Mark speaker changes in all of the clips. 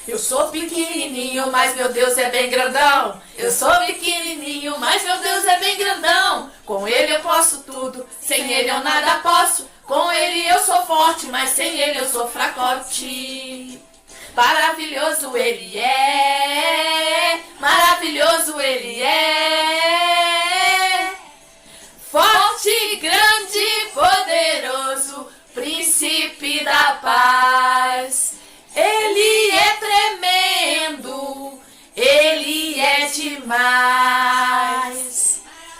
Speaker 1: Eu sou pequenininho, mas meu Deus é bem grandão. Eu sou pequenininho, mas meu Deus é bem grandão. Com Ele eu posso tudo, sem Ele eu nada posso. Com Ele eu sou forte, mas sem Ele eu sou fracote. Maravilhoso Ele é, maravilhoso Ele é. Forte, grande, poderoso, príncipe da paz. Ele é tremendo, Ele é demais.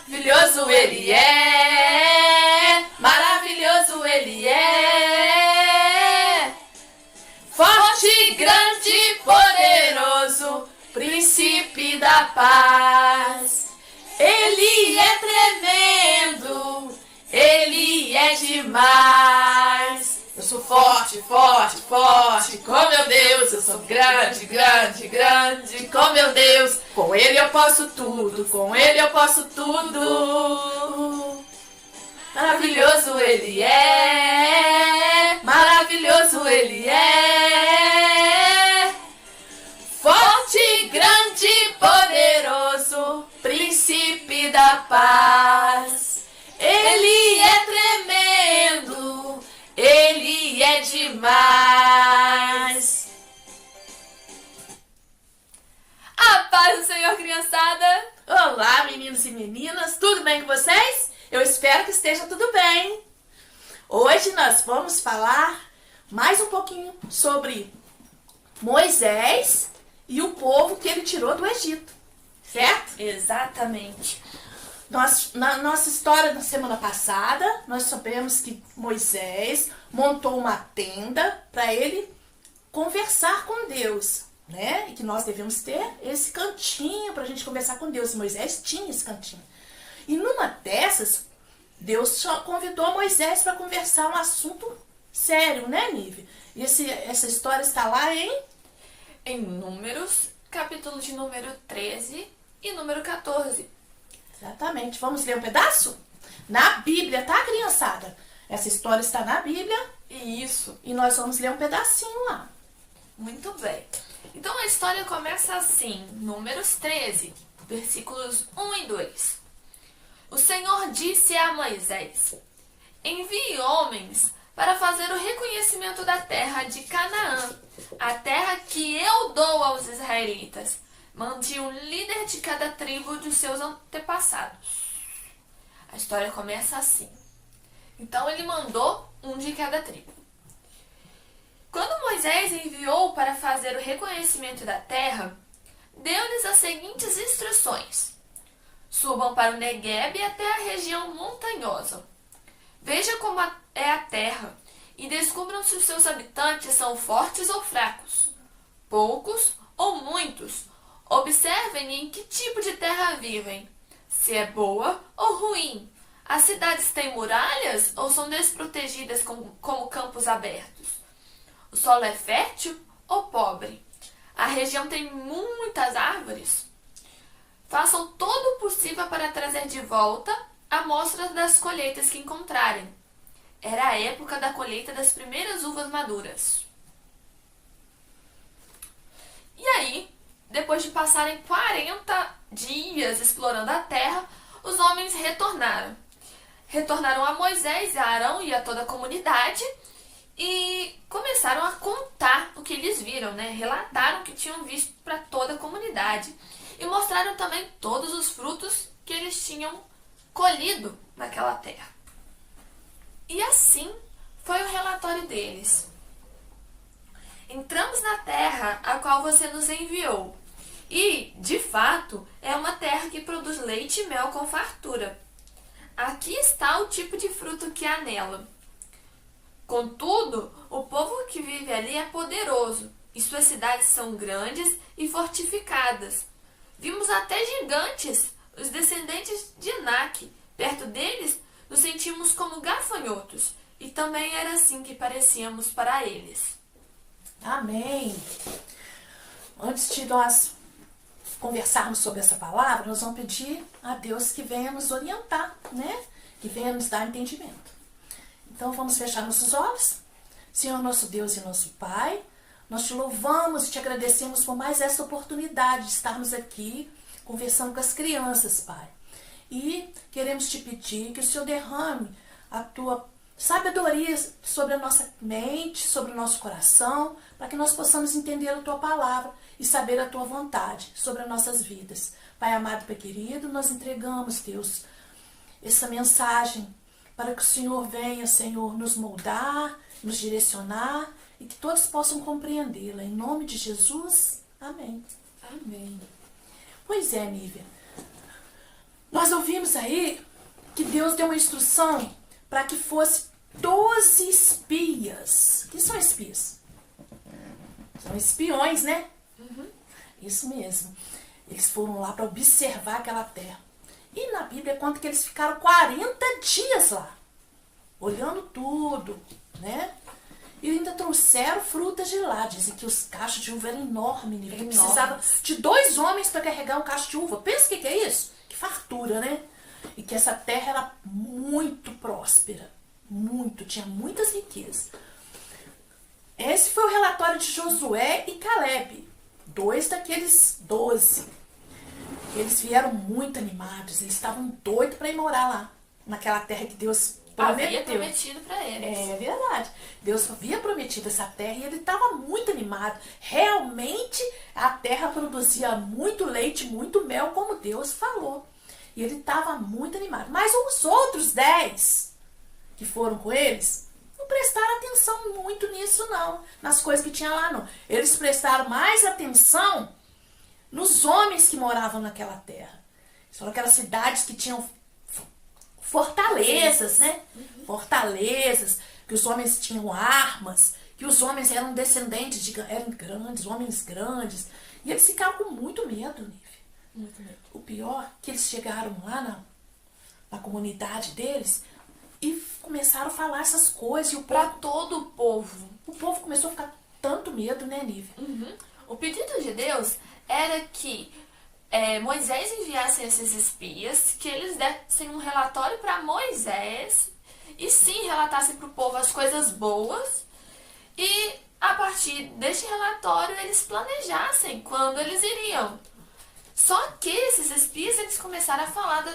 Speaker 1: Maravilhoso Ele é, maravilhoso Ele é. Forte, grande, poderoso, príncipe da paz. Ele é tremendo, Ele é demais. Eu sou forte, forte, forte, com meu Deus. Eu sou grande, grande, grande, com meu Deus. Com Ele eu posso tudo, com Ele eu posso tudo. Maravilhoso Ele é, maravilhoso Ele é. Forte, grande, poderoso, príncipe da paz. Ele é tremendo, Ele é demais.
Speaker 2: A paz do Senhor, criançada!
Speaker 1: Olá, meninos e meninas, tudo bem com vocês? Eu espero que esteja tudo bem. Hoje nós vamos falar mais um pouquinho sobre Moisés e o povo que ele tirou do Egito, certo?
Speaker 2: Exatamente.
Speaker 1: Na nossa história da semana passada, nós sabemos que Moisés montou uma tenda para ele conversar com Deus, né? E que nós devemos ter esse cantinho para a gente conversar com Deus. E Moisés tinha esse cantinho. E numa dessas, Deus convidou Moisés para conversar um assunto sério, né, Nive? E essa história está lá
Speaker 2: em Números, capítulo de número 13 e número 14.
Speaker 1: Exatamente. Vamos ler um pedaço? Na Bíblia, tá, criançada? Essa história está na Bíblia.
Speaker 2: Isso.
Speaker 1: E nós vamos ler um pedacinho lá.
Speaker 2: Muito bem. Então a história começa assim, Números 13, versículos 1 e 2. O Senhor disse a Moisés: envie homens para fazer o reconhecimento da terra de Canaã, a terra que eu dou aos israelitas. Mande um líder de cada tribo dos seus antepassados. A história começa assim. Então ele mandou um de cada tribo. Quando Moisés enviou para fazer o reconhecimento da terra, deu-lhes as seguintes instruções: subam para o Neguebe até a região montanhosa. Veja como é a terra e descubram se os seus habitantes são fortes ou fracos, poucos ou muitos. Observem em que tipo de terra vivem, se é boa ou ruim. As cidades têm muralhas ou são desprotegidas como campos abertos? O solo é fértil ou pobre? A região tem muitas árvores? Façam todo o possível para trazer de volta amostras das colheitas que encontrarem. Era a época da colheita das primeiras uvas maduras. E aí, depois de passarem 40 dias explorando a terra, os homens retornaram. Retornaram a Moisés, a Arão e a toda a comunidade e começaram a contar o que eles viram, né? Relataram o que tinham visto para toda a comunidade. E mostraram também todos os frutos que eles tinham colhido naquela terra. E assim foi o relatório deles. Entramos na terra a qual você nos enviou. E, de fato, é uma terra que produz leite e mel com fartura. Aqui está o tipo de fruto que há nela. Contudo, o povo que vive ali é poderoso, e suas cidades são grandes e fortificadas. Vimos até gigantes, os descendentes de Enaque. Perto deles, nos sentimos como gafanhotos, e também era assim que parecíamos para eles.
Speaker 1: Amém. Antes de nós conversarmos sobre essa palavra, nós vamos pedir a Deus que venha nos orientar, né? Que venha nos dar entendimento. Então vamos fechar nossos olhos. Senhor nosso Deus e nosso Pai, Nós te louvamos e te agradecemos por mais essa oportunidade de estarmos aqui conversando com as crianças, Pai. E queremos te pedir que o Senhor derrame a tua sabedoria sobre a nossa mente, sobre o nosso coração, para que nós possamos entender a tua palavra e saber a tua vontade sobre as nossas vidas. Pai amado, Pai querido, nós entregamos, Deus, essa mensagem para que o Senhor venha, Senhor, nos moldar, nos direcionar e que todos possam compreendê-la. Em nome de Jesus, amém.
Speaker 2: Amém.
Speaker 1: Pois é, Nívia. Nós ouvimos aí que Deus deu uma instrução para que fosse 12 espias. O que são espias? São espiões, né? Isso mesmo. Eles foram lá para observar aquela terra. E na Bíblia conta que eles ficaram 40 dias lá, olhando tudo, né? E ainda trouxeram frutas de lá. Dizem que os cachos de uva eram enormes, né? Precisava de 2 homens para carregar um cacho de uva. Pensa o que é isso? Que fartura, né? E que essa terra era muito próspera. Muito, tinha muitas riquezas. Esse foi o relatório de Josué e Caleb. 2 daqueles 12. Eles vieram muito animados. Eles estavam doidos para ir morar lá. Naquela terra que Deus
Speaker 2: Havia prometido para eles.
Speaker 1: É verdade. Deus havia prometido essa terra e ele estava muito animado. Realmente a terra produzia muito leite, muito mel, como Deus falou. E ele estava muito animado. Mas os outros 10 que foram com eles não prestaram atenção muito nisso não. Nas coisas que tinha lá não. Eles prestaram mais atenção nos homens que moravam naquela terra. São aquelas cidades que tinham fortalezas, né? Fortalezas, que os homens tinham armas, que os homens eram descendentes de eram grandes, homens grandes. E eles ficaram com muito medo, Nívia.
Speaker 2: Muito medo.
Speaker 1: O pior é que eles chegaram lá na comunidade deles e começaram a falar essas coisas. E
Speaker 2: Para todo o povo.
Speaker 1: O povo começou a ficar tanto medo, né, Nívia?
Speaker 2: O pedido de Deus era que Moisés enviasse esses espias, que eles dessem um relatório para Moisés e sim relatassem para o povo as coisas boas e a partir deste relatório eles planejassem quando eles iriam. Só que esses espias eles começaram a falar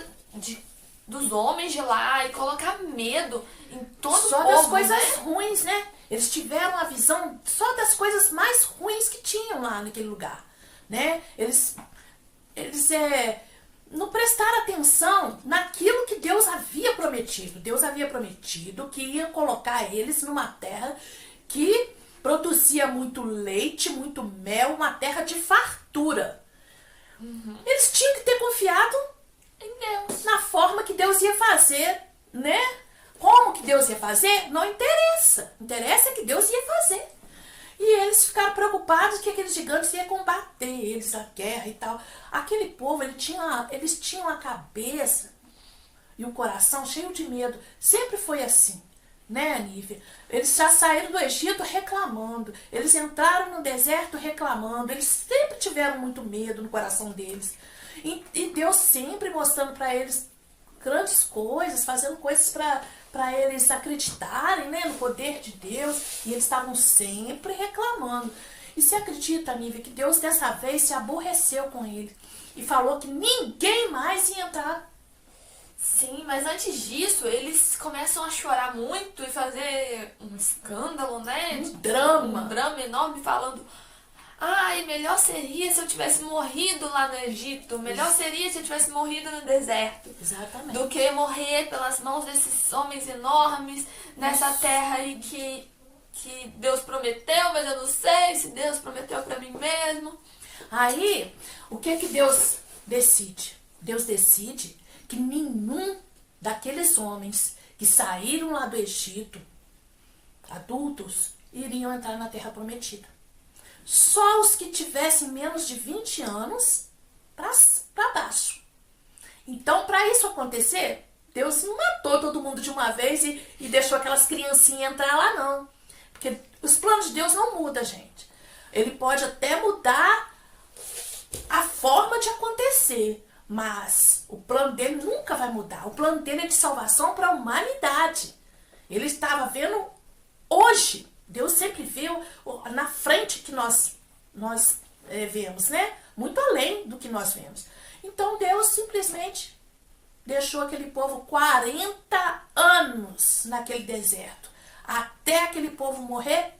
Speaker 2: dos homens de lá e colocar medo em todo o povo.
Speaker 1: Só das coisas ruins, né? Eles tiveram a visão só das coisas mais ruins que tinham lá naquele lugar, né? Eles não prestaram atenção naquilo que Deus havia prometido. Deus havia prometido que ia colocar eles numa terra que produzia muito leite, muito mel, uma terra de fartura. Eles tinham que ter confiado
Speaker 2: Em Deus.
Speaker 1: na forma que Deus ia fazer, né? Como que Deus ia fazer? Não interessa. Interessa é que Deus ia fazer. E eles ficaram preocupados que aqueles gigantes iam combater eles na guerra e tal. Aquele povo, eles tinham a cabeça e o coração cheio de medo. Sempre foi assim, né, Nívia? Eles já saíram do Egito reclamando. Eles entraram no deserto reclamando. Eles sempre tiveram muito medo no coração deles. E Deus sempre mostrando para eles grandes coisas, fazendo coisas para eles acreditarem, né, no poder de Deus. E eles estavam sempre reclamando. E você acredita, Nívia, que Deus dessa vez se aborreceu com ele e falou que ninguém mais ia entrar.
Speaker 2: Sim, mas antes disso, eles começam a chorar muito e fazer um escândalo, né?
Speaker 1: Um drama.
Speaker 2: Um drama enorme, falando: ai, melhor seria se eu tivesse morrido lá no Egito. Melhor seria se eu tivesse morrido no deserto.
Speaker 1: Exatamente.
Speaker 2: Do que morrer pelas mãos desses homens enormes nessa terra aí que Deus prometeu, mas eu não sei se Deus prometeu pra mim mesmo.
Speaker 1: Aí, o que Deus decide? Deus decide que nenhum daqueles homens que saíram lá do Egito, adultos, iriam entrar na terra prometida. Só os que tivessem menos de 20 anos para baixo. Então, para isso acontecer, Deus não matou todo mundo de uma vez e deixou aquelas criancinhas entrar lá, não. Porque os planos de Deus não mudam, gente. Ele pode até mudar a forma de acontecer, mas o plano dele nunca vai mudar. O plano dele é de salvação para a humanidade. Ele estava vendo hoje Deus sempre viu na frente que nós vemos, né? Muito além do que nós vemos. Então Deus simplesmente deixou aquele povo 40 anos naquele deserto, até aquele povo morrer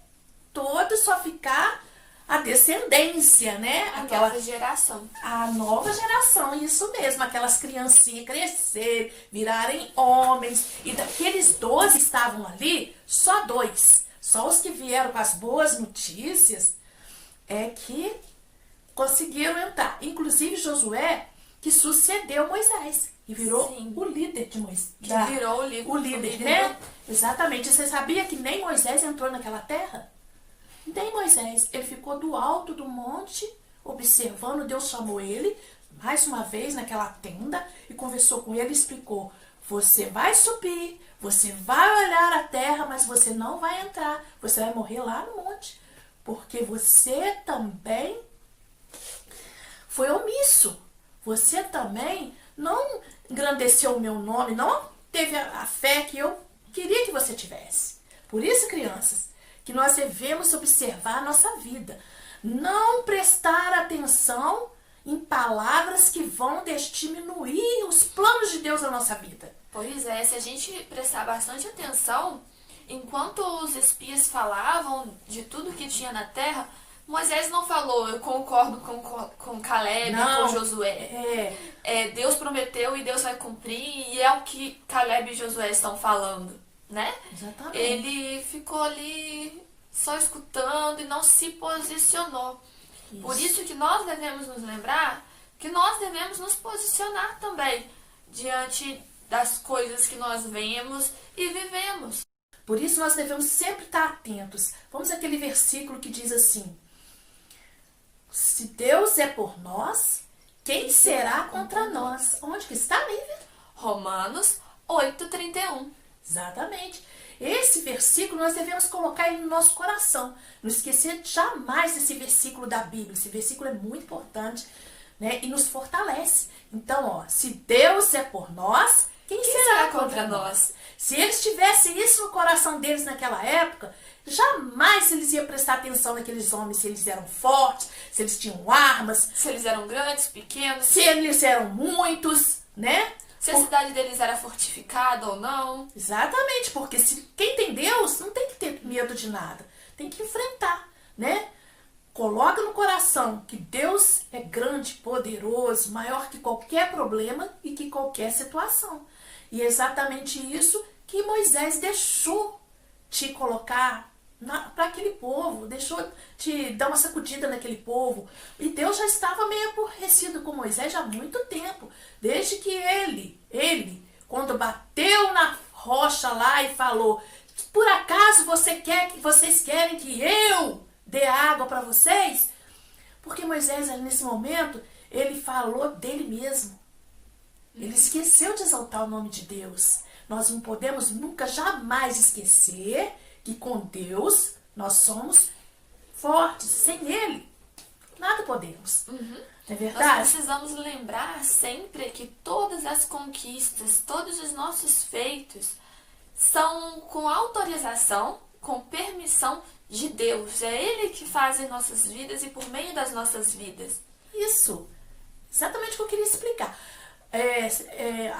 Speaker 1: todo, só ficar a descendência, né?
Speaker 2: Nova geração.
Speaker 1: A nova geração, isso mesmo. Aquelas criancinhas crescerem, virarem homens. E daqueles 12 estavam ali, só 2. Só os que vieram com as boas notícias é que conseguiram entrar. Inclusive Josué, que sucedeu Moisés. E virou o líder de Moisés.
Speaker 2: Virou o líder,
Speaker 1: né? Exatamente. Você sabia que nem Moisés entrou naquela terra? Nem Moisés. Ele ficou do alto do monte, observando. Deus chamou ele, mais uma vez, naquela tenda, e conversou com ele e explicou: você vai subir, você vai olhar a terra, mas você não vai entrar. Você vai morrer lá no monte. Porque você também foi omisso. Você também não engrandeceu o meu nome, não teve a fé que eu queria que você tivesse. Por isso, crianças, que nós devemos observar a nossa vida. Não prestar atenção em palavras que vão diminuir os planos de Deus na nossa vida.
Speaker 2: Pois é, se a gente prestar bastante atenção, enquanto os espias falavam de tudo que tinha na terra, Moisés não falou: eu concordo com Caleb,
Speaker 1: não,
Speaker 2: com Josué. Deus prometeu e Deus vai cumprir, e é o que Caleb e Josué estão falando, né?
Speaker 1: Exatamente.
Speaker 2: Ele ficou ali só escutando e não se posicionou. Isso. Por isso que nós devemos nos lembrar que nós devemos nos posicionar também diante das coisas que nós vemos e vivemos.
Speaker 1: Por isso nós devemos sempre estar atentos. Vamos àquele versículo que diz assim: se Deus é por nós, quem será contra nós? Onde que está, Lívia?
Speaker 2: Romanos 8:31.
Speaker 1: Exatamente. Esse versículo nós devemos colocar ele no nosso coração. Não esquecer jamais desse versículo da Bíblia. Esse versículo é muito importante, né? E nos fortalece. Então, ó, se Deus é por nós, quem será contra nós? Se eles tivessem isso no coração deles naquela época, jamais eles iam prestar atenção naqueles homens, se eles eram fortes, se eles tinham armas,
Speaker 2: se eles eram grandes, pequenos,
Speaker 1: se eles eram muitos, né?
Speaker 2: Se a cidade deles era fortificada ou não.
Speaker 1: Exatamente, porque quem tem Deus não tem que ter medo de nada. Tem que enfrentar, né? Coloca no coração que Deus é grande, poderoso, maior que qualquer problema e que qualquer situação. E é exatamente isso que Moisés deixou te colocar para aquele povo, deixou te dar uma sacudida naquele povo. E Deus já estava meio aborrecido com Moisés já há muito tempo, desde que ele, quando bateu na rocha lá e falou: por acaso vocês querem que eu dê água para vocês? Porque Moisés, nesse momento, ele falou dele mesmo. Ele esqueceu de exaltar o nome de Deus. Nós não podemos nunca, jamais esquecer que com Deus nós somos fortes. Sem Ele, nada podemos. É verdade?
Speaker 2: Nós precisamos lembrar sempre que todas as conquistas, todos os nossos feitos são com autorização, com permissão de Deus. É Ele que faz em nossas vidas e por meio das nossas vidas.
Speaker 1: Isso. Exatamente o que eu queria explicar.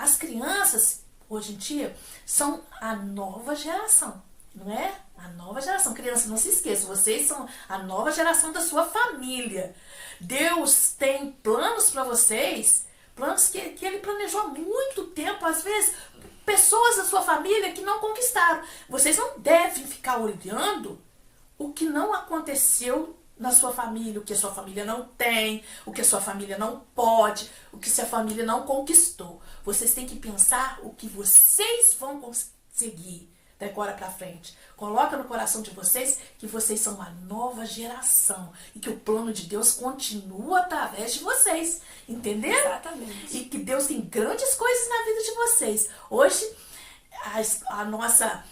Speaker 1: As crianças, hoje em dia, são a nova geração, não é? A nova geração. Crianças, não se esqueçam, vocês são a nova geração da sua família. Deus tem planos para vocês, planos que Ele planejou há muito tempo, às vezes, pessoas da sua família que não conquistaram. Vocês não devem ficar olhando o que não aconteceu na sua família, o que a sua família não tem, o que a sua família não pode, o que sua família não conquistou. Vocês têm que pensar o que vocês vão conseguir da agora para frente. Coloca no coração de vocês que vocês são uma nova geração e que o plano de Deus continua através de vocês. Entenderam?
Speaker 2: Exatamente.
Speaker 1: E que Deus tem grandes coisas na vida de vocês. Hoje, a nossa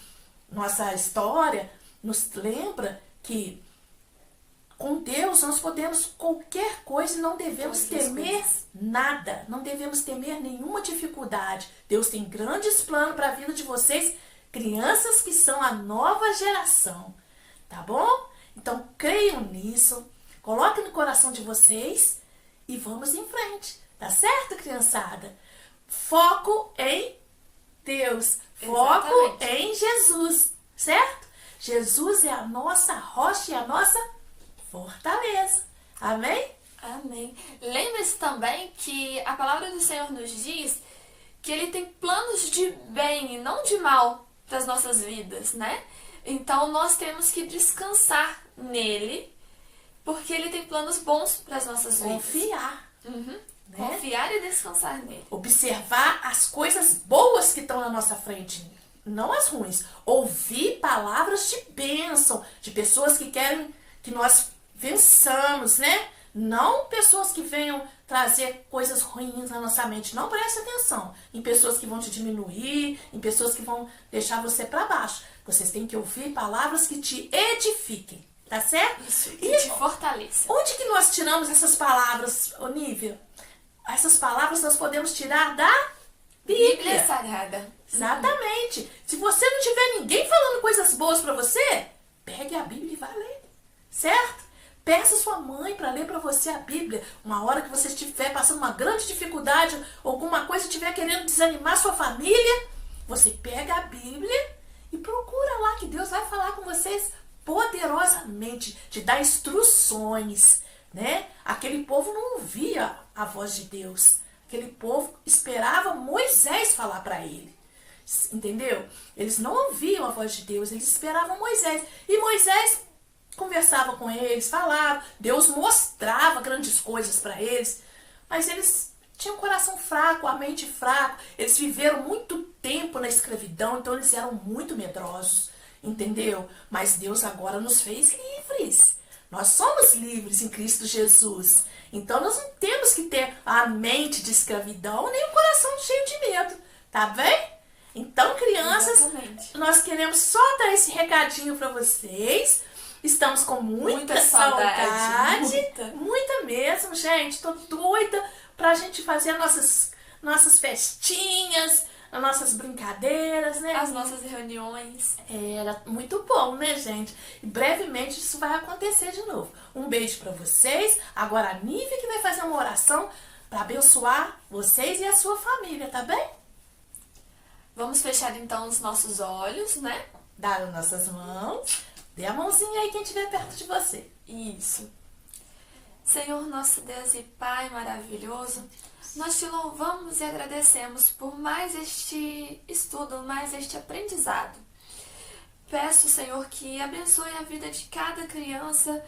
Speaker 1: história nos lembra que com Deus nós podemos qualquer coisa e não devemos temer nada. Não devemos temer nenhuma dificuldade. Deus tem grandes planos para a vida de vocês, crianças que são a nova geração. tá bom? Então creiam nisso, coloquem no coração de vocês e vamos em frente, tá certo, criançada? Foco em Deus, foco
Speaker 2: Exatamente.
Speaker 1: em Jesus, certo? Jesus é a nossa rocha e a nossa fortaleza, amém?
Speaker 2: Amém. Lembre-se também que a palavra do Senhor nos diz que Ele tem planos de bem e não de mal para as nossas vidas, né? Então nós temos que descansar nele, porque Ele tem planos bons para as nossas vidas.
Speaker 1: Confiar,
Speaker 2: Uhum.
Speaker 1: né?
Speaker 2: Confiar e descansar nele.
Speaker 1: Observar as coisas boas que estão na nossa frente, não as ruins. Ouvir palavras de bênção, de pessoas que querem que nós vençamos, né? Não pessoas que venham trazer coisas ruins na nossa mente. Não preste atenção em pessoas que vão te diminuir, em pessoas que vão deixar você para baixo. Vocês têm que ouvir palavras que te edifiquem, tá certo?
Speaker 2: Isso, que te fortaleça.
Speaker 1: Onde que nós tiramos essas palavras, Onívia? Essas palavras nós podemos tirar da Bíblia.
Speaker 2: Sagrada.
Speaker 1: Exatamente. Se você não tiver ninguém falando coisas boas para você, pegue a Bíblia e vá ler, certo? Peça sua mãe para ler para você a Bíblia. Uma hora que você estiver passando uma grande dificuldade, alguma coisa estiver querendo desanimar sua família, você pega a Bíblia e procura lá que Deus vai falar com vocês poderosamente, te dar instruções, né? Aquele povo não ouvia a voz de Deus. Aquele povo esperava Moisés falar para ele. Entendeu? Eles não ouviam a voz de Deus, eles esperavam Moisés. E Moisés conversava com eles, falava, Deus mostrava grandes coisas para eles, mas eles tinham um coração fraco, a mente fraca, eles viveram muito tempo na escravidão, então eles eram muito medrosos, entendeu? Mas Deus agora nos fez livres, nós somos livres em Cristo Jesus, então nós não temos que ter a mente de escravidão, nem o coração cheio de medo, tá bem? Então, crianças,
Speaker 2: Exatamente.
Speaker 1: nós queremos só dar esse recadinho para vocês. Estamos com muita
Speaker 2: saudade.
Speaker 1: Muita mesmo, gente. Tô doida pra gente fazer nossas festinhas, as nossas brincadeiras, né?
Speaker 2: As nossas reuniões.
Speaker 1: Era muito bom, né, gente? E brevemente isso vai acontecer de novo. Um beijo pra vocês. Agora a Nívia que vai fazer uma oração pra abençoar vocês e a sua família, tá bem?
Speaker 2: Vamos fechar então os nossos olhos, né?
Speaker 1: Dar as nossas mãos. Dê a mãozinha aí quem estiver perto de você.
Speaker 2: Isso. Senhor nosso Deus e Pai maravilhoso, nós te louvamos e agradecemos por mais este estudo, mais este aprendizado. Peço, Senhor, que abençoe a vida de cada criança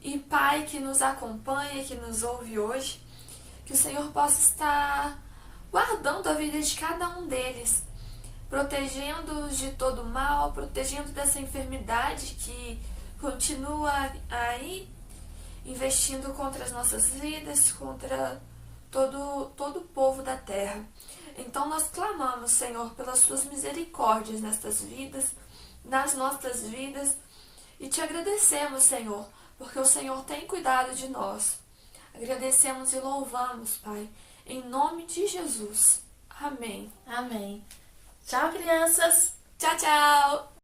Speaker 2: e pai que nos acompanha, que nos ouve hoje. Que o Senhor possa estar guardando a vida de cada um deles, protegendo-os de todo mal, protegendo dessa enfermidade que continua aí, investindo contra as nossas vidas, contra todo o povo da terra. Então nós clamamos, Senhor, pelas suas misericórdias nestas vidas, nas nossas vidas, e te agradecemos, Senhor, porque o Senhor tem cuidado de nós. Agradecemos e louvamos, Pai, em nome de Jesus. Amém.
Speaker 1: Amém. Tchau, crianças.
Speaker 2: Tchau, tchau!